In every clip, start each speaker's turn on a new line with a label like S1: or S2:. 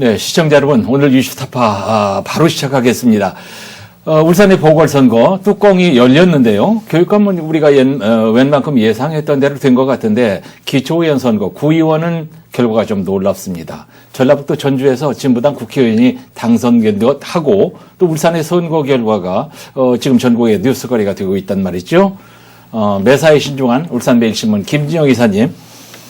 S1: 네, 시청자 여러분, 오늘 뉴스타파 바로 시작하겠습니다. 울산의 보궐선거 뚜껑이 열렸는데요. 교육감은 우리가 웬만큼 예상했던 대로 된 것 같은데 기초의원 선거 구의원은 결과가 좀 놀랍습니다. 전라북도 전주에서 진보당 국회의원이 당선된 것 하고 또 울산의 선거 결과가 지금 전국의 뉴스거리가 되고 있단 말이죠. 매사에 신중한 울산매일신문 김진영 이사님.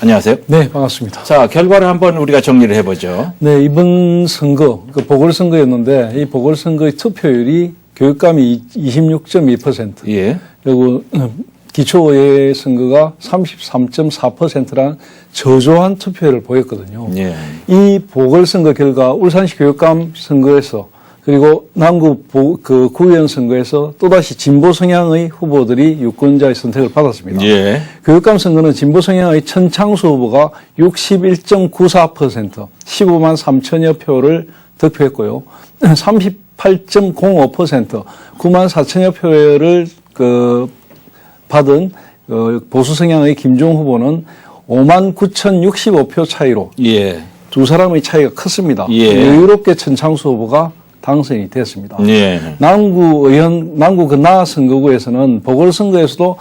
S1: 안녕하세요.
S2: 네, 반갑습니다.
S1: 자, 결과를 한번 우리가 정리를 해보죠.
S2: 네, 이번 선거, 보궐선거였는데, 이 보궐선거의 투표율이 교육감이 26.2%.
S1: 예.
S2: 그리고 기초의회 선거가 33.4%란 저조한 투표율을 보였거든요.
S1: 예.
S2: 이 보궐선거 결과 울산시 교육감 선거에서 그리고 남구 구의원 선거에서 또다시 진보 성향의 후보들이 유권자의 선택을 받았습니다.
S1: 예. 교육감
S2: 선거는 진보 성향의 천창수 후보가 61.94%, 15만 3천여 표를 득표했고요. 38.05%, 9만 4천여 표를 받은 보수 성향의 김종 후보는 5만 9,065표 차이로
S1: 예.
S2: 두 사람의 차이가 컸습니다.
S1: 예.
S2: 여유롭게 천창수 후보가 당선이 됐습니다.
S1: 예.
S2: 남구 근하 선거구에서는 보궐선거에서도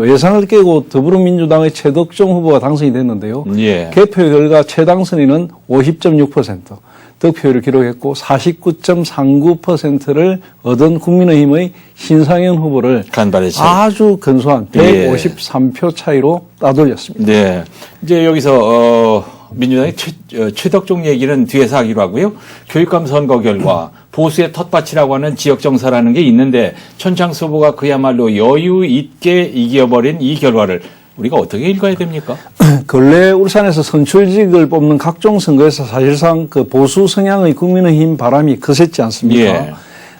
S2: 예상을 깨고 더불어민주당의 최덕종 후보가 당선이 됐는데요.
S1: 예.
S2: 개표 결과 최당선인은 50.6%, 득표율을 기록했고 49.39%를 얻은 국민의힘의 신상현 후보를
S1: 간발의 차이.
S2: 아주 근소한 153표 차이로 따돌렸습니다.
S1: 네. 이제 여기서 민주당의 최덕종 얘기는 뒤에서 하기로 하고요. 교육감 선거 결과 보수의 텃밭이라고 하는 지역 정서라는 게 있는데 천창수 후보가 그야말로 여유 있게 이겨버린 이 결과를 우리가 어떻게 읽어야 됩니까?
S2: 근래 울산에서 선출직을 뽑는 각종 선거에서 사실상 보수 성향의 국민의힘 바람이 거셌지 않습니까?
S1: 예.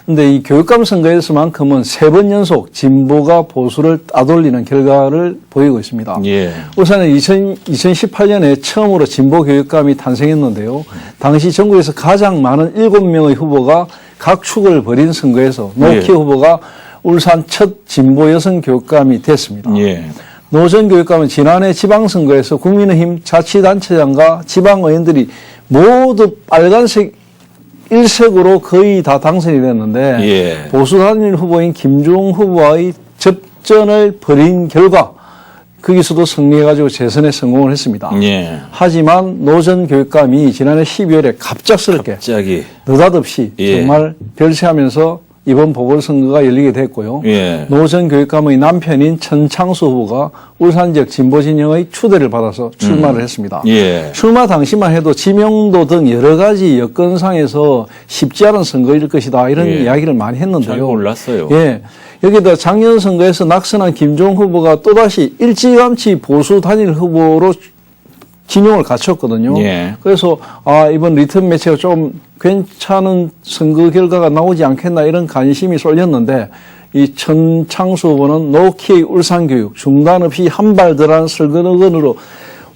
S2: 근데 이 교육감 선거에서만큼은 3번 연속 진보가 보수를 따돌리는 결과를 보이고 있습니다.
S1: 예.
S2: 울산은 2018년에 처음으로 진보 교육감이 탄생했는데요. 당시 전국에서 가장 많은 7명의 후보가 각 축을 벌인 선거에서 노키
S1: 예.
S2: 후보가 울산 첫 진보 여성 교육감이 됐습니다.
S1: 예.
S2: 노 전 교육감은 지난해 지방선거에서 국민의힘 자치단체장과 지방의원들이 모두 빨간색 일색으로 거의 다 당선이 됐는데
S1: 예.
S2: 보수 단일 후보인 김종 후보와의 접전을 벌인 결과 거기서도 승리해가지고 재선에 성공을 했습니다.
S1: 예.
S2: 하지만 노 전 교육감이 지난해 12월에 갑작스럽게 느닷없이
S1: 예.
S2: 정말 별세하면서 이번 보궐선거가 열리게 됐고요.
S1: 예.
S2: 노 전 교육감의 남편인 천창수 후보가 울산 지역 진보 진영의 추대를 받아서 출마를 했습니다.
S1: 예.
S2: 출마 당시만 해도 지명도 등 여러 가지 여건상에서 쉽지 않은 선거일 것이다 이런
S1: 예.
S2: 이야기를 많이 했는데요.
S1: 잘 몰랐어요.
S2: 예. 여기다 작년 선거에서 낙선한 김종 후보가 또다시 일찌감치 보수 단일 후보로 진영을 갖췄거든요.
S1: 예.
S2: 그래서 이번 리턴 매치가 좀 괜찮은 선거 결과가 나오지 않겠나 이런 관심이 쏠렸는데 이 천창수 후보는 노키의 울산교육 중단 없이 한 발 덜한 슬그너건으로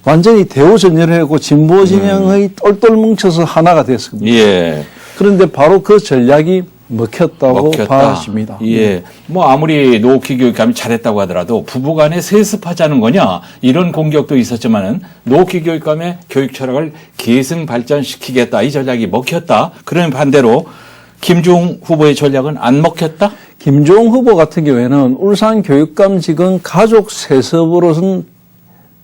S2: 완전히 대우전열하고 진보 진영의 똘똘 뭉쳐서 하나가 됐습니다.
S1: 예.
S2: 그런데 바로 그 전략이 먹혔다고 봐집니다.
S1: 예. 뭐 아무리 노키 교육감이 잘했다고 하더라도 부부간에 세습하자는 거냐 이런 공격도 있었지만은 노키 교육감의 교육 철학을 계승 발전시키겠다 이 전략이 먹혔다. 그러면 반대로 김종 후보의 전략은 안 먹혔다?
S2: 김종 후보 같은 경우에는 울산 교육감직은 가족 세습으로는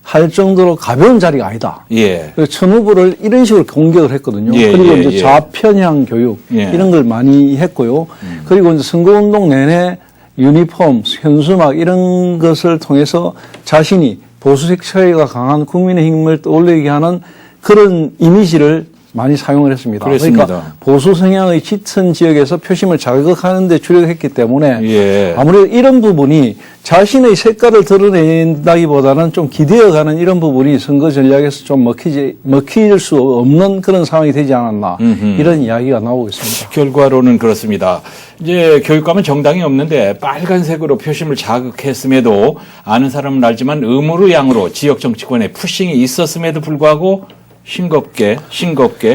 S2: 할 정도로 가벼운 자리가 아니다.
S1: 예.
S2: 천 후보를 이런 식으로 공격을 했거든요.
S1: 예,
S2: 그리고
S1: 예,
S2: 이제
S1: 예.
S2: 좌편향 교육 이런 걸 많이 했고요. 그리고 이제 선거운동 내내 유니폼, 현수막 이런 것을 통해서 자신이 보수색 차이가 강한 국민의힘을 떠올리게 하는 그런 이미지를 많이 사용을 했습니다.
S1: 그렇습니다.
S2: 그러니까 보수 성향의 짙은 지역에서 표심을 자극하는 데 주력했기 때문에
S1: 예.
S2: 아무래도 이런 부분이 자신의 색깔을 드러낸다기보다는 좀 기대어가는 이런 부분이 선거 전략에서 좀 먹힐 수 없는 그런 상황이 되지 않았나 이런 이야기가 나오고 있습니다.
S1: 결과로는 그렇습니다. 이제 교육감은 정당이 없는데 빨간색으로 표심을 자극했음에도 아는 사람은 알지만 음으로 양으로 지역 정치권에 푸싱이 있었음에도 불구하고 싱겁게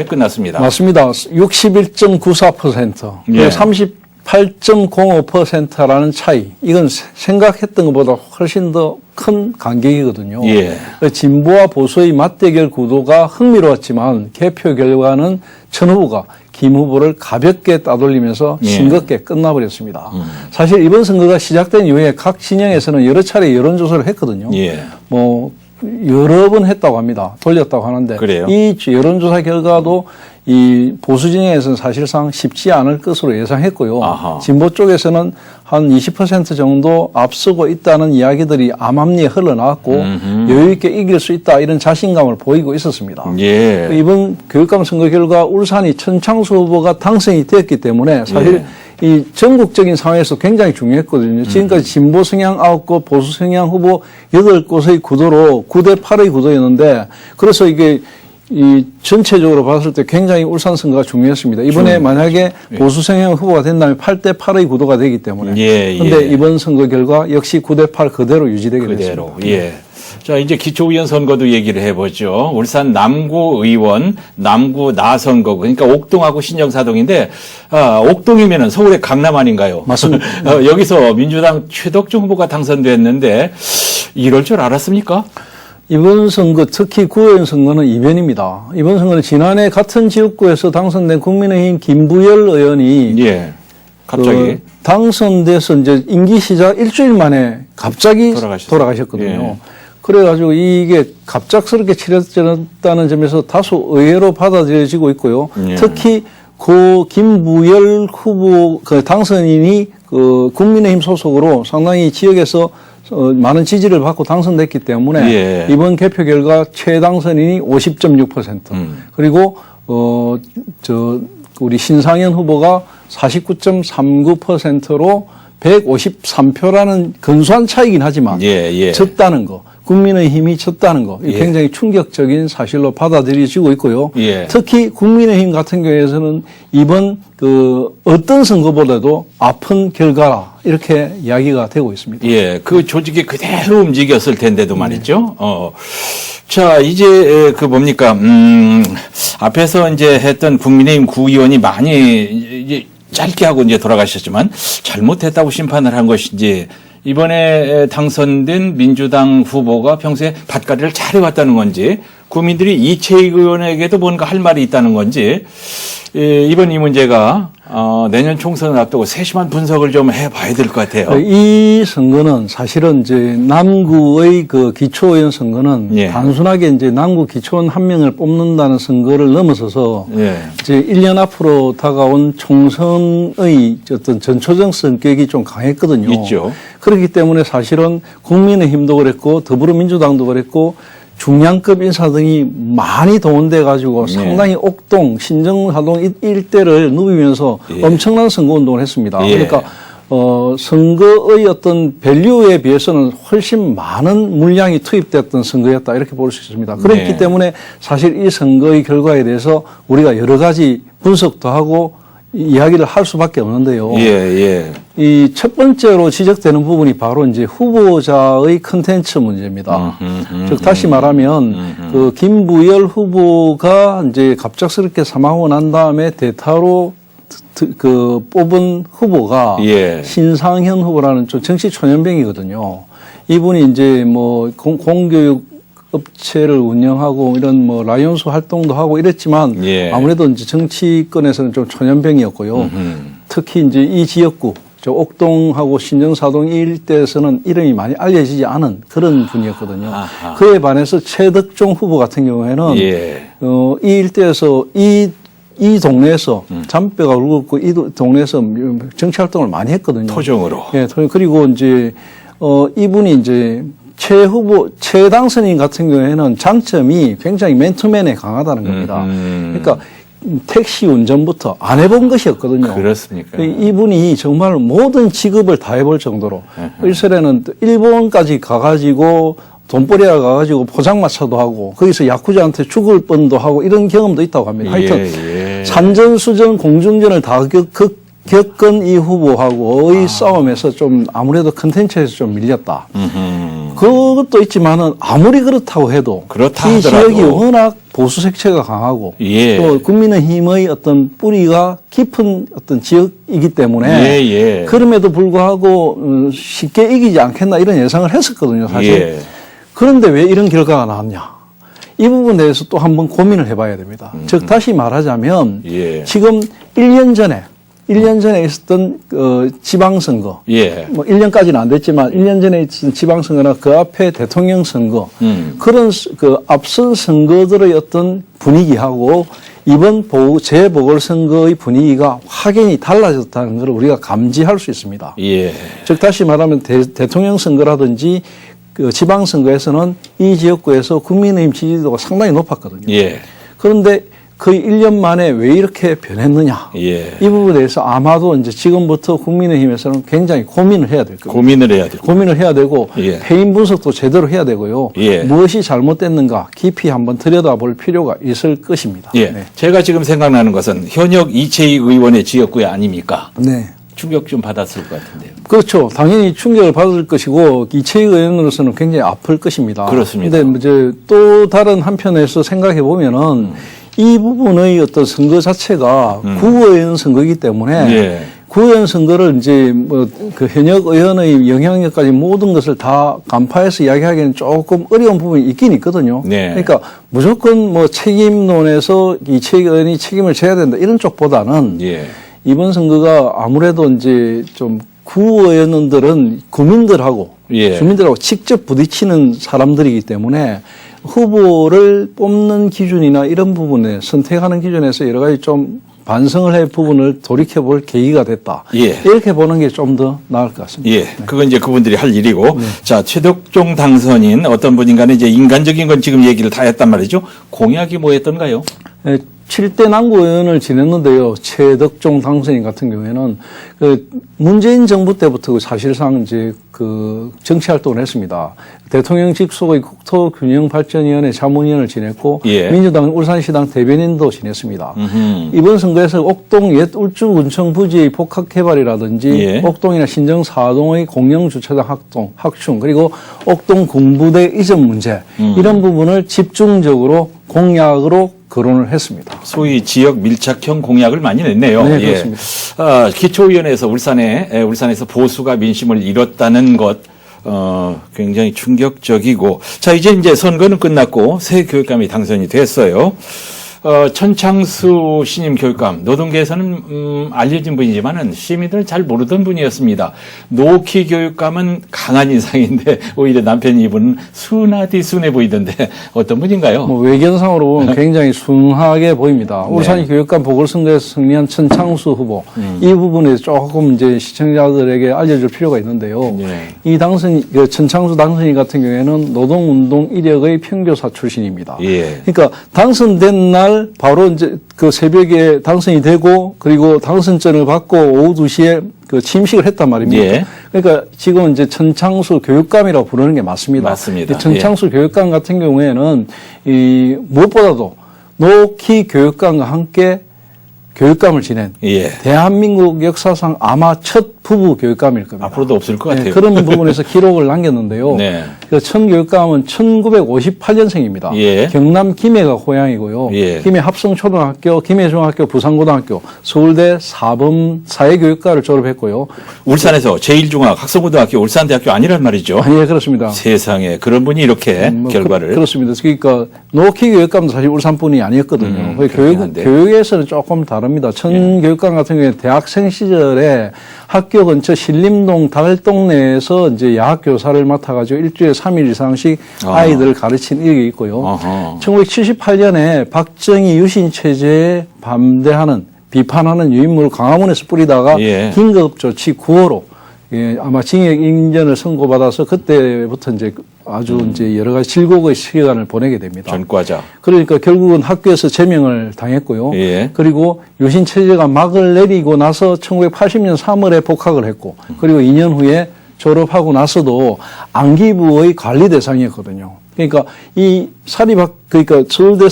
S1: 끝났습니다.
S2: 맞습니다. 61.94%.
S1: 예.
S2: 30 8.05%라는 차이. 이건 생각했던 것보다 훨씬 더 큰 간격이거든요.
S1: 예.
S2: 진보와 보수의 맞대결 구도가 흥미로웠지만 개표 결과는 천 후보가 김 후보를 가볍게 따돌리면서
S1: 예.
S2: 싱겁게 끝나버렸습니다. 사실 이번 선거가 시작된 이후에 각 진영에서는 여러 차례 여론조사를 했거든요.
S1: 예.
S2: 뭐 여러 번 했다고 합니다. 돌렸다고 하는데
S1: 그래요?
S2: 이 여론조사 결과도 이 보수 진영에서는 사실상 쉽지 않을 것으로 예상했고요.
S1: 아하.
S2: 진보 쪽에서는 한 20% 정도 앞서고 있다는 이야기들이 암암리에 흘러나왔고 여유 있게 이길 수 있다 이런 자신감을 보이고 있었습니다.
S1: 예.
S2: 이번 교육감 선거 결과 울산이 천창수 후보가 당선이 되었기 때문에 사실 이 전국적인 상황에서 굉장히 중요했거든요. 지금까지 진보 성향 9곳, 보수 성향 후보 8곳의 구도로 9대 8의 구도였는데 그래서 이게 이 전체적으로 봤을 때 굉장히 울산 선거가 중요했습니다. 이번에 만약에 보수 성향 후보가 된다면 8대 8의 구도가 되기 때문에. 그런데 이번 선거 결과 역시 9대 8 그대로 유지되게
S1: 그대로.
S2: 됐습니다.
S1: 예. 자, 이제 기초의원 선거도 얘기를 해보죠. 울산 남구 의원, 남구 나선거, 그러니까 옥동하고 신정사동인데, 옥동이면은 서울의 강남 아닌가요?
S2: 맞습니다.
S1: 여기서 민주당 최덕중 후보가 당선됐는데, 이럴 줄 알았습니까?
S2: 이번 선거, 특히 구의원 선거는 이변입니다. 이번 선거는 지난해 같은 지역구에서 당선된 국민의힘 김부열 의원이
S1: 예. 갑자기.
S2: 당선돼서 이제 임기 시작 일주일 만에 갑자기 돌아가셨거든요.
S1: 예.
S2: 그래가지고 이게 갑작스럽게 치러졌다는 점에서 다소 의외로 받아들여지고 있고요.
S1: 예.
S2: 특히 그 김부열 후보 그 당선인이 그 국민의힘 소속으로 상당히 지역에서 많은 지지를 받고 당선됐기 때문에
S1: 예.
S2: 이번 개표 결과 최당선인이 50.6% 그리고 우리 신상현 후보가 49.39%로 153표라는 근소한 차이긴 하지만 졌다는 거. 국민의힘이 졌다는 거. 굉장히 충격적인 사실로 받아들여지고 있고요. 특히 국민의힘 같은 경우에서는 이번 어떤 선거보다도 아픈 결과라 이렇게 이야기가 되고 있습니다.
S1: 예, 그 조직이 그대로 움직였을 텐데도 말이죠. 자, 이제 뭡니까? 앞에서 이제 했던 국민의힘 구의원이 많이 이제 짧게 하고 이제 돌아가셨지만 잘못했다고 심판을 한 것인지 이번에 당선된 민주당 후보가 평소에 밭가리를 잘해왔다는 건지 국민들이 이채익 의원에게도 뭔가 할 말이 있다는 건지 이번 이 문제가 내년 총선을 앞두고 세심한 분석을 좀 해봐야 될 것 같아요.
S2: 이 선거는 사실은 이제 남구의 그 기초의원 선거는 단순하게 이제 남구 기초의원 한 명을 뽑는다는 선거를 넘어서서 이제 1년 앞으로 다가온 총선의 어떤 전초적 성격이 좀 강했거든요.
S1: 있죠.
S2: 그렇기 때문에 사실은 국민의힘도 그랬고 더불어민주당도 그랬고 중량급 인사 등이 많이 동원돼 가지고 상당히 옥동, 신정사동 일대를 누비면서 엄청난 선거운동을 했습니다. 그러니까 선거의 어떤 밸류에 비해서는 훨씬 많은 물량이 투입됐던 선거였다 이렇게 볼 수 있습니다. 그렇기 때문에 사실 이 선거의 결과에 대해서 우리가 여러 가지 분석도 하고 이야기를 할 수밖에 없는데요. 이 첫 번째로 지적되는 부분이 바로 이제 후보자의 컨텐츠 문제입니다. 즉 다시 말하면 그 김부열 후보가 이제 갑작스럽게 사망하고 난 다음에 대타로 그 뽑은 후보가 신상현 후보라는 좀 정치 초년병이거든요. 이분이 이제 뭐 공교육 업체를 운영하고 이런 뭐 라이온스 활동도 하고 이랬지만 아무래도 이제 정치권에서는 좀 초년병이었고요. 특히 이제 이 지역구 저 옥동하고 신정사동 일대에서는 이름이 많이 알려지지 않은 그런 분이었거든요. 그에 반해서 최덕종 후보 같은 경우에는 이 일대에서 이 동네에서 잔뼈가 굵었고 이 동네에서 정치 활동을 많이 했거든요.
S1: 토종으로.
S2: 그리고 이제 이분이 이제 최 당선인 같은 경우에는 장점이 굉장히 맨투맨에 강하다는 겁니다. 그러니까 택시 운전부터 안 해본 것이었거든요.
S1: 그렇습니까?
S2: 이분이 정말 모든 직업을 다 해볼 정도로 일설에는 일본까지 가가지고 돈벌이하러 가가지고 포장마차도 하고 거기서 야쿠자한테 죽을 뻔도 하고 이런 경험도 있다고 합니다. 하여튼 산전수전 공중전을 다 겪은 이 후보하고의 싸움에서 좀 아무래도 컨텐츠에서 좀 밀렸다. 그것도 있지만은 아무리 그렇다고 해도
S1: 그렇다
S2: 이
S1: 하더라도.
S2: 지역이 워낙 보수 색채가 강하고
S1: 예.
S2: 또 국민의힘의 어떤 뿌리가 깊은 어떤 지역이기 때문에
S1: 예.
S2: 그럼에도 불구하고 쉽게 이기지 않겠나 이런 예상을 했었거든요, 사실.
S1: 예.
S2: 그런데 왜 이런 결과가 나왔냐? 이 부분에 대해서 또 한번 고민을 해봐야 됩니다. 즉 다시 말하자면
S1: 예.
S2: 지금 1년 전에 있었던 지방선거,
S1: 예.
S2: 뭐 1년까지는 안 됐지만 1년 전에 있었던 지방선거나 그 앞에 대통령 선거 그런 그 앞선 선거들의 어떤 분위기하고 이번 재보궐선거의 분위기가 확연히 달라졌다는 걸 우리가 감지할 수 있습니다.
S1: 예.
S2: 즉 다시 말하면 대통령 선거라든지 그 지방선거에서는 이 지역구에서 국민의힘 지지도가 상당히 높았거든요.
S1: 예.
S2: 그런데 거의 1년 만에 왜 이렇게 변했느냐.
S1: 예.
S2: 이 부분에 대해서 아마도 이제 지금부터 국민의힘에서는 굉장히 고민을 해야 될 겁니다.
S1: 고민을 해야 돼요.
S2: 고민을 해야 되고
S1: 예.
S2: 해인 분석도 제대로 해야 되고요.
S1: 예.
S2: 무엇이 잘못됐는가 깊이 한번 들여다볼 필요가 있을 것입니다.
S1: 예.
S2: 네.
S1: 제가 지금 생각나는 것은 현역 이채희 의원의 지역구에 아닙니까?
S2: 네.
S1: 충격 좀 받았을 것 같은데요.
S2: 그렇죠. 당연히 충격을 받을 것이고 이채희 의원으로서는 굉장히 아플 것입니다.
S1: 그렇습니다.
S2: 그런데 이제 또 다른 한편에서 생각해 보면은 이 부분의 어떤 선거 자체가 구의원 선거이기 때문에
S1: 예.
S2: 구의원 선거를 이제 뭐 그 현역 의원의 영향력까지 모든 것을 다 간파해서 이야기하기에는 조금 어려운 부분이 있긴 있거든요.
S1: 네.
S2: 그러니까 무조건 뭐 책임론에서 이채희 의원이 책임을 져야 된다 이런 쪽보다는
S1: 예.
S2: 이번 선거가 아무래도 이제 좀 구의원들은 국민들하고
S1: 예.
S2: 주민들하고 직접 부딪히는 사람들이기 때문에 후보를 뽑는 기준이나 이런 부분에 선택하는 기준에서 여러 가지 좀 반성을 할 부분을 돌이켜볼 계기가 됐다.
S1: 예.
S2: 이렇게 보는 게 좀 더 나을 것 같습니다.
S1: 예. 그건 이제 그분들이 할 일이고. 자, 최덕종 당선인 어떤 분인가는 이제 인간적인 건 지금 얘기를 다 했단 말이죠. 공약이 뭐였던가요?
S2: 7대 남구 의원을 지냈는데요. 최덕종 당선인 같은 경우에는 그 문재인 정부 때부터 사실상 이제 그 정치 활동을 했습니다. 대통령 직속의 국토균형발전위원회 자문위원을 지냈고
S1: 예.
S2: 민주당 울산시당 대변인도 지냈습니다.
S1: 음흠.
S2: 이번 선거에서 옥동 옛 울주군청 부지의 복합개발이라든지
S1: 예.
S2: 옥동이나 신정 4동의 공영주차장 확충 그리고 옥동 공부대 이전 문제 이런 부분을 집중적으로 공약으로 거론을 했습니다.
S1: 소위 지역 밀착형 공약을 많이 냈네요.
S2: 네,
S1: 예.
S2: 그렇습니다.
S1: 기초위원회에서 울산에서 보수가 민심을 잃었다는 것, 굉장히 충격적이고. 자, 이제 선거는 끝났고 새 교육감이 당선이 됐어요. 천창수 신임 교육감, 노동계에서는 알려진 분이지만은 시민들은 잘 모르던 분이었습니다. 노키 교육감은 강한 인상인데 오히려 남편 이분은 순하디 순해 보이던데 어떤 분인가요?
S2: 뭐 외견상으로 보면 굉장히 순하게 보입니다.
S1: 네.
S2: 울산 교육감 보궐선거에서 승리한 천창수 후보 이 부분에 조금 이제 시청자들에게 알려줄 필요가 있는데요.
S1: 네.
S2: 이 천창수 당선인 같은 경우에는 노동운동 이력의 평교사 출신입니다.
S1: 예.
S2: 그러니까 당선된 날 바로 이제 그 새벽에 당선이 되고 그리고 당선증을 받고 오후 2시에 그 취임식을 했단 말입니다.
S1: 예.
S2: 그러니까 지금 이제 천창수 교육감이라고 부르는 게 맞습니다.
S1: 맞습니다.
S2: 이 천창수 교육감 같은 경우에는 이 무엇보다도 노키 교육감과 함께 교육감을 지낸
S1: 예.
S2: 대한민국 역사상 아마 첫 부부 교육감일 겁니다.
S1: 앞으로도 없을 것 같아요.
S2: 네, 그런 부분에서 기록을 남겼는데요.
S1: 네.
S2: 그 천 교육감은 1958년생입니다.
S1: 예.
S2: 경남 김해가 고향이고요.
S1: 예.
S2: 김해 합성초등학교, 김해중학교, 부산고등학교, 서울대 사회교육과를 졸업했고요.
S1: 울산에서 제1중학 학성고등학교 울산대학교 아니란 말이죠.
S2: 예, 그렇습니다.
S1: 세상에 그런 분이 이렇게 결과를.
S2: 그렇습니다. 그러니까 노키 교육감도 사실 울산분이 아니었거든요.
S1: 그렇긴
S2: 교육에서는 조금 다릅니다. 천 교육감 같은 경우에 대학생 시절에 학교 근처 신림동 달동네에서 이제 야학 교사를 맡아가지고 일주일에 3일 이상씩 아이들을 가르친 일이 있고요.
S1: 어허.
S2: 1978년에 박정희 유신 체제에 비판하는 유인물을 광화문에서 뿌리다가
S1: 예.
S2: 긴급 조치 9호로 아마 징역 2년을 선고받아서 그때부터 이제 아주 이제 여러 가지 질곡의 시간을 보내게 됩니다.
S1: 전과자.
S2: 그러니까 결국은 학교에서 제명을 당했고요.
S1: 예.
S2: 그리고 유신 체제가 막을 내리고 나서 1980년 3월에 복학을 했고, 그리고 2년 후에 졸업하고 나서도 안기부의 관리 대상이었거든요. 그러니까 이 그러니까 서울대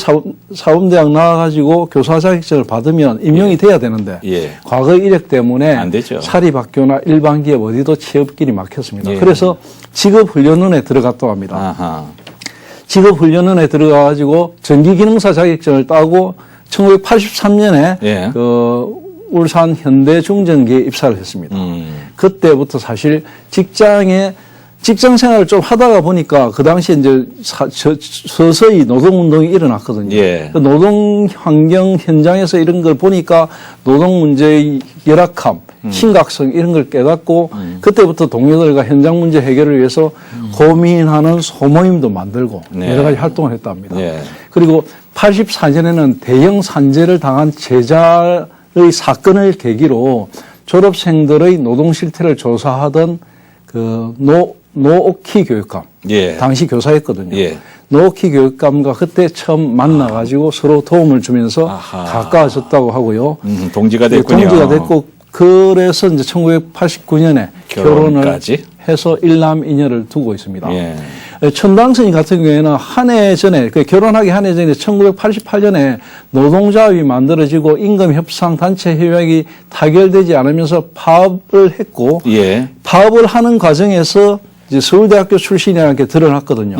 S2: 사범대학 나와가지고 교사 자격증을 받으면 임용이 돼야 되는데
S1: 예.
S2: 과거 이력 때문에
S1: 안 되죠.
S2: 사립학교나 일반 기업 어디도 취업길이 막혔습니다.
S1: 예.
S2: 그래서 직업훈련원에 들어갔다고 합니다.
S1: 아하.
S2: 직업훈련원에 들어가가지고 전기기능사 자격증을 따고 1983년에
S1: 예.
S2: 그 울산 현대중전기에 입사를 했습니다. 그때부터 사실 직장 생활을 좀 하다가 보니까 그 당시에 이제 서서히 노동운동이 일어났거든요.
S1: 예.
S2: 그 노동 환경 현장에서 이런 걸 보니까 노동 문제의 열악함, 심각성 이런 걸 깨닫고 그때부터 동료들과 현장 문제 해결을 위해서 고민하는 소모임도 만들고
S1: 네.
S2: 여러 가지 활동을 했답니다.
S1: 예.
S2: 그리고 84년에는 대형 산재를 당한 제자의 사건을 계기로 졸업생들의 노동 실태를 조사하던 그 노오키 교육감,
S1: 예.
S2: 당시 교사였거든요.
S1: 예.
S2: 노오키 교육감과 그때 처음 만나가지고 서로 도움을 주면서
S1: 아하.
S2: 가까워졌다고 하고요.
S1: 동지가 됐군요.
S2: 동지가 됐고 그래서 이제 1989년에 결혼을
S1: 결혼까지?
S2: 해서 일남이녀를 두고 있습니다.
S1: 예.
S2: 천당스님 같은 경우에는 한 해 전에 결혼하기 한 해 전에 1988년에 노동조합이 만들어지고 임금협상 단체 협약이 타결되지 않으면서 파업을 했고
S1: 예.
S2: 파업을 하는 과정에서 이제 서울대학교 출신이라는 게 드러났거든요.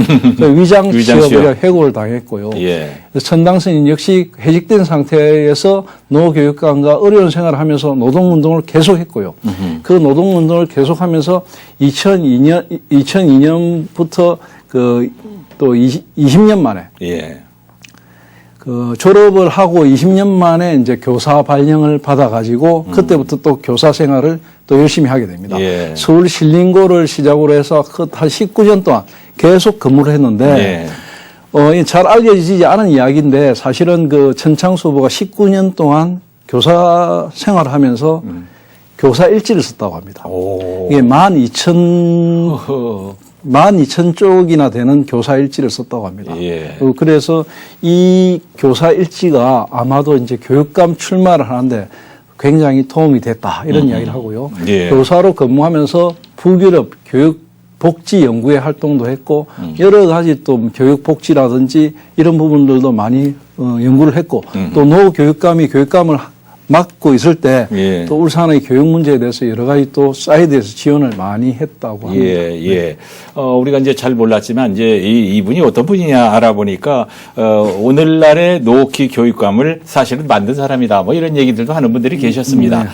S2: 위장 취업을 해고를 당했고요.
S1: 예.
S2: 천당스님 역시 회직된 상태에서 노교육감과 어려운 생활을 하면서 노동운동을 계속했고요. 그 노동운동을 계속하면서 2002년부터 또 20년 만에
S1: 예.
S2: 그 졸업을 하고 20년 만에 이제 교사 발령을 받아가지고 그때부터 또 교사 생활을 또 열심히 하게 됩니다.
S1: 예.
S2: 서울 신림고를 시작으로 해서 한 19년 동안 계속 근무를 했는데 잘 알려지지 않은 이야기인데 사실은 그 천창수 후보가 19년 동안 교사 생활을 하면서 교사 일지를 썼다고 합니다.
S1: 오.
S2: 이게 12,000쪽이나 되는 교사 일지를 썼다고 합니다.
S1: 예.
S2: 그래서 이 교사 일지가 아마도 이제 교육감 출마를 하는데 굉장히 도움이 됐다 이런 이야기를 하고요.
S1: 예.
S2: 교사로 근무하면서 북유럽 교육 복지 연구회 활동도 했고 여러 가지 또 교육 복지라든지 이런 부분들도 많이 연구를 했고 또 노 교육감이 교육감을 맡고 있을 때
S1: 예.
S2: 또 울산의 교육 문제에 대해서 여러 가지 또 사이드에서 지원을 많이 했다고 합니다.
S1: 예, 예. 우리가 이제 잘 몰랐지만 이제 이분이 어떤 분이냐 알아보니까 오늘날의 노키 교육감을 사실은 만든 사람이다. 뭐 이런 얘기들도 하는 분들이 계셨습니다.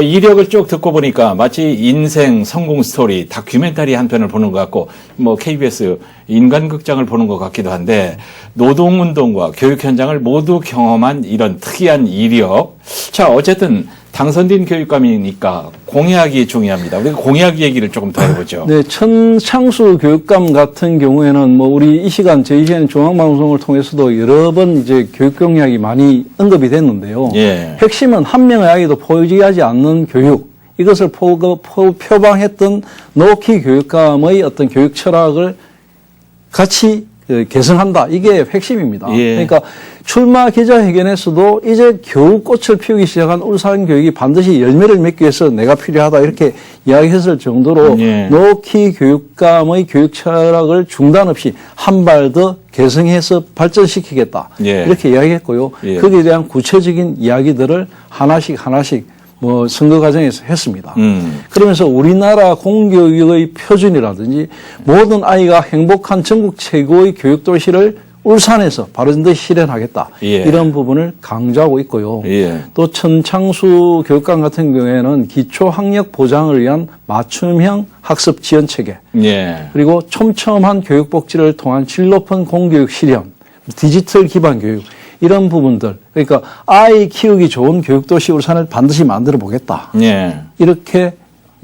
S1: 이력을 쭉 듣고 보니까 마치 인생 성공 스토리 다큐멘터리 한 편을 보는 것 같고 뭐 KBS 인간극장을 보는 것 같기도 한데 노동운동과 교육 현장을 모두 경험한 이런 특이한 이력. 자, 어쨌든 당선된 교육감이니까 공약이 중요합니다. 우리가 공약 얘기를 조금 더 해보죠.
S2: 네, 천창수 교육감 같은 경우에는 뭐 우리 이 시간 저희 시간 중앙방송을 통해서도 여러 번 이제 교육 공약이 많이 언급이 됐는데요.
S1: 예.
S2: 핵심은 한 명의 아이도 포기하지 않는 교육. 이것을 표방했던 노키 교육감의 어떤 교육 철학을 같이 개선한다. 이게 핵심입니다.
S1: 예.
S2: 그러니까 출마 기자회견에서도 이제 겨우 꽃을 피우기 시작한 울산 교육이 반드시 열매를 맺기 위해서 내가 필요하다 이렇게 이야기했을 정도로
S1: 예.
S2: 노키 교육감의 교육 철학을 중단 없이 한 발 더 개성해서 발전시키겠다.
S1: 예.
S2: 이렇게 이야기했고요.
S1: 예.
S2: 거기에 대한 구체적인 이야기들을 하나씩 뭐 선거 과정에서 했습니다. 그러면서 우리나라 공교육의 표준이라든지 모든 아이가 행복한 전국 최고의 교육 도시를 울산에서 바른듯이 실현하겠다.
S1: 예.
S2: 이런 부분을 강조하고 있고요.
S1: 예.
S2: 또 천창수 교육감 같은 경우에는 기초학력 보장을 위한 맞춤형 학습 지원 체계
S1: 예.
S2: 그리고 촘촘한 교육 복지를 통한 질 높은 공교육 실현, 디지털 기반 교육 이런 부분들 그러니까 아이 키우기 좋은 교육도시 울산을 반드시 만들어 보겠다.
S1: 예.
S2: 이렇게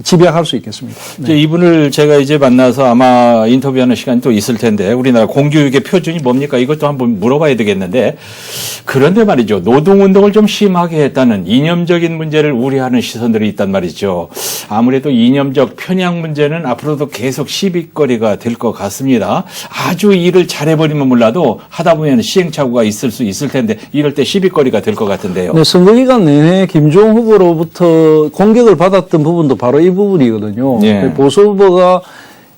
S2: 집약할 수 있겠습니다.
S1: 이제 이분을 제가 이제 만나서 아마 인터뷰하는 시간이 또 있을 텐데 우리나라 공교육의 표준이 뭡니까? 이것도 한번 물어봐야 되겠는데 그런데 말이죠. 노동운동을 좀 심하게 했다는 이념적인 문제를 우려하는 시선들이 있단 말이죠. 아무래도 이념적 편향 문제는 앞으로도 계속 시비거리가 될 것 같습니다. 아주 일을 잘해버리면 몰라도 하다 보면 시행착오가 있을 수 있을 텐데 이럴 때 시비거리가 될 것 같은데요.
S2: 네, 선거기간 내내 김종훈 후보로부터 공격을 받았던 부분도 바로 이 이 부분이거든요.
S1: 예.
S2: 보수 후보가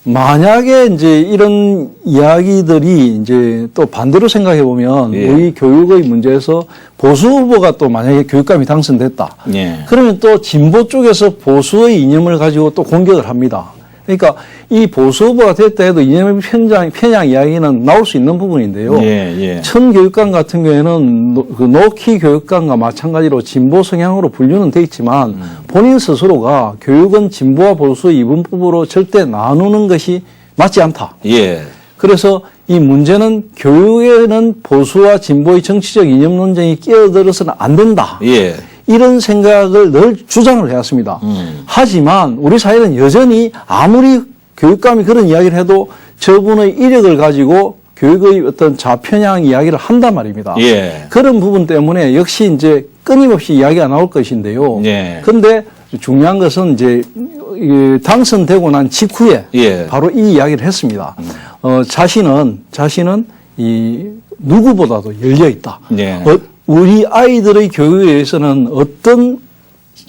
S2: 만약에 이제 이런 이야기들이 이제 또 반대로 생각해 보면
S1: 예.
S2: 우리 교육의 문제에서 보수 후보가 또 만약에 교육감이 당선됐다.
S1: 예.
S2: 그러면 또 진보 쪽에서 보수의 이념을 가지고 또 공격을 합니다. 그러니까 이 보수 후보가 됐다 해도 이념의 편향 이야기는 나올 수 있는 부분인데요.
S1: 예, 예.
S2: 천 교육감 같은 경우에는 그 노키 교육감과 마찬가지로 진보 성향으로 분류는 돼 있지만 본인 스스로가 교육은 진보와 보수의 이분법으로 절대 나누는 것이 맞지 않다.
S1: 예.
S2: 그래서 이 문제는 교육에는 보수와 진보의 정치적 이념 논쟁이 끼어들어서는 안 된다.
S1: 예.
S2: 이런 생각을 늘 주장을 해왔습니다. 하지만 우리 사회는 여전히 아무리 교육감이 그런 이야기를 해도 저분의 이력을 가지고 교육의 어떤 좌편향 이야기를 한단 말입니다.
S1: 예.
S2: 그런 부분 때문에 역시 이제 끊임없이 이야기가 나올 것인데요.
S1: 예.
S2: 그런데 중요한 것은 이제 당선되고 난 직후에
S1: 예.
S2: 바로 이 이야기를 했습니다. 자신은 이 누구보다도 열려 있다.
S1: 예.
S2: 우리 아이들의 교육에 대해서는 어떤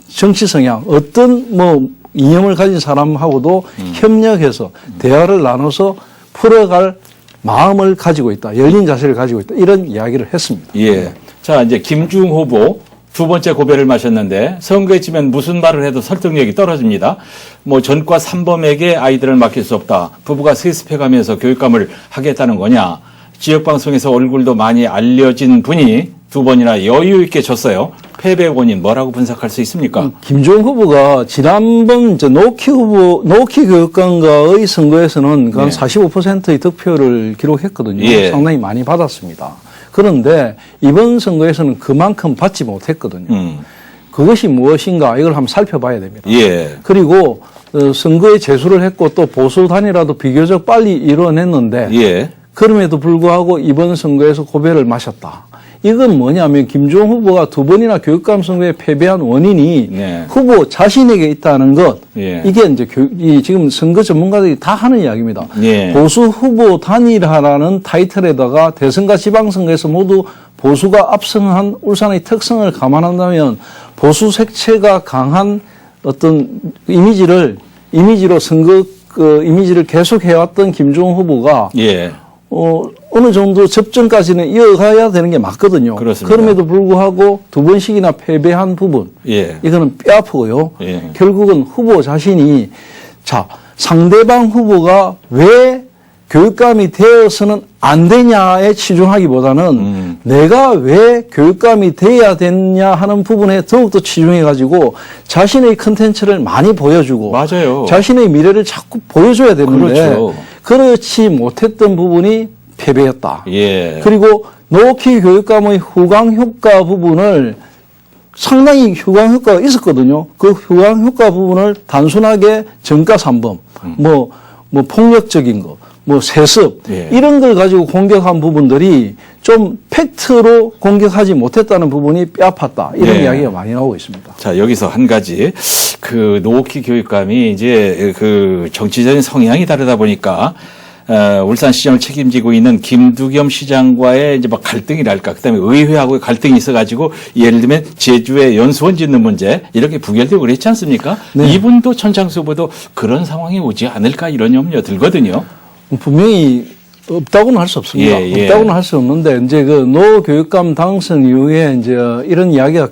S2: 정치 성향, 어떤 뭐 이념을 가진 사람하고도 협력해서 대화를 나눠서 풀어갈 마음을 가지고 있다. 열린 자세를 가지고 있다. 이런 이야기를 했습니다.
S1: 예. 자, 이제 김주웅 후보 두 번째 고배를 마셨는데 선거에 치면 무슨 말을 해도 설득력이 떨어집니다. 뭐 전과 3범에게 아이들을 맡길 수 없다. 부부가 세습해가면서 교육감을 하겠다는 거냐. 지역방송에서 얼굴도 많이 알려진 분이 두 번이나 여유 있게 졌어요. 패배 원인 뭐라고 분석할 수 있습니까?
S2: 김주웅 후보가 지난번 노키 교육감과의 선거에서는 한 45%의 득표를 기록했거든요.
S1: 예.
S2: 상당히 많이 받았습니다. 그런데 이번 선거에서는 그만큼 받지 못했거든요. 그것이 무엇인가 이걸 한번 살펴봐야 됩니다.
S1: 예.
S2: 그리고 선거에 제수를 했고 또 보수 단일화도 비교적 빨리 이뤄냈는데
S1: 예.
S2: 그럼에도 불구하고 이번 선거에서 고배를 마셨다. 이건 뭐냐면 김주웅 후보가 두 번이나 교육감 선거에 패배한 원인이
S1: 네.
S2: 후보 자신에게 있다는 것.
S1: 예.
S2: 이게 이제 지금 선거 전문가들이 다 하는 이야기입니다.
S1: 예.
S2: 보수 후보 단일화라는 타이틀에다가 대선과 지방선거에서 모두 보수가 압승한 울산의 특성을 감안한다면 보수 색채가 강한 어떤 이미지로 선거 이미지를 계속 해왔던 김주웅 후보가
S1: 예.
S2: 어느 정도 접전까지는 이어가야 되는 게 맞거든요.
S1: 그렇습니다.
S2: 그럼에도 불구하고 두 번씩이나 패배한 부분.
S1: 예.
S2: 이거는 뼈아프고요.
S1: 예.
S2: 결국은 후보 자신이 상대방 후보가 왜 교육감이 되어서는 안 되냐에 치중하기보다는 내가 왜 교육감이 돼야 되냐 하는 부분에 더욱더 치중해가지고 자신의 컨텐츠를 많이 보여주고
S1: 맞아요.
S2: 자신의 미래를 자꾸 보여줘야 되는데
S1: 그렇죠.
S2: 그렇지 못했던 부분이 패배였다.
S1: 예.
S2: 그리고 노키 교육감의 후광 효과 부분을 상당히 후광 효과가 있었거든요. 그 후광 효과 부분을 단순하게 정가 3범, 뭐 폭력적인 거, 세습,
S1: 예.
S2: 이런 걸 가지고 공격한 부분들이 좀 팩트로 공격하지 못했다는 부분이 뼈아팠다. 이런
S1: 예.
S2: 이야기가 많이 나오고 있습니다.
S1: 자, 여기서 한 가지. 노키 교육감이 이제 정치적인 성향이 다르다 보니까, 울산시장을 책임지고 있는 김두겸 시장과의 이제 막 갈등이랄까. 그 다음에 의회하고의 갈등이 있어가지고, 예를 들면 제주에 연수원 짓는 문제, 이렇게 부결되고 그랬지 않습니까?
S2: 네.
S1: 이분도 천창수 후보도 그런 상황이 오지 않을까 이런 염려 들거든요.
S2: 분명히 없다고는 할 수 없습니다.
S1: 예, 예.
S2: 없다고는 할 수 없는데 이제 노 교육감 당선 이후에 이제 이런 이야기가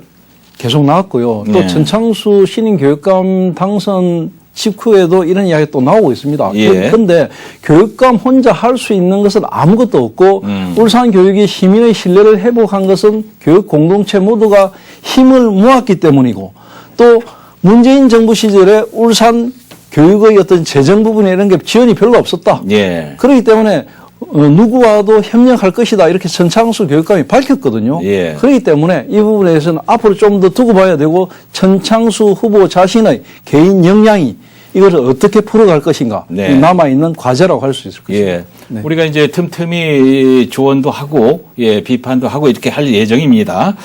S2: 계속 나왔고요. 또
S1: 네.
S2: 천창수 신임 교육감 당선 직후에도 이런 이야기가 또 나오고 있습니다.
S1: 예.
S2: 그런데 교육감 혼자 할 수 있는 것은 아무것도 없고 울산 교육이 시민의 신뢰를 회복한 것은 교육 공동체 모두가 힘을 모았기 때문이고 또 문재인 정부 시절에 울산 교육의 어떤 재정 부분에 이런 게 지원이 별로 없었다.
S1: 예.
S2: 그렇기 때문에 누구와도 협력할 것이다. 이렇게 천창수 교육감이 밝혔거든요.
S1: 예.
S2: 그렇기 때문에 이 부분에 대해서는 앞으로 좀 더 두고 봐야 되고 천창수 후보 자신의 개인 역량이 이것을 어떻게 풀어갈 것인가.
S1: 네.
S2: 남아있는 과제라고 할 수 있을 것입니다.
S1: 예.
S2: 네.
S1: 우리가 이제 틈틈이 조언도 하고, 비판도 하고 이렇게 할 예정입니다.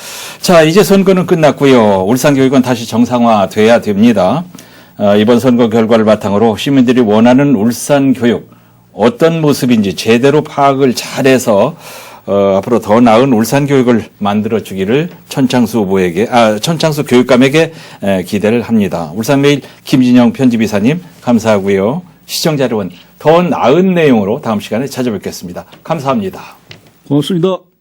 S1: 자, 이제 선거는 끝났고요. 울산교육은 다시 정상화돼야 됩니다. 이번 선거 결과를 바탕으로 시민들이 원하는 울산 교육 어떤 모습인지 제대로 파악을 잘해서 앞으로 더 나은 울산 교육을 만들어 주기를 천창수 교육감에게 기대를 합니다. 울산메일 김진영 편집이사님 감사하고요. 시청자 여러분, 더 나은 내용으로 다음 시간에 찾아뵙겠습니다. 감사합니다.
S2: 고맙습니다.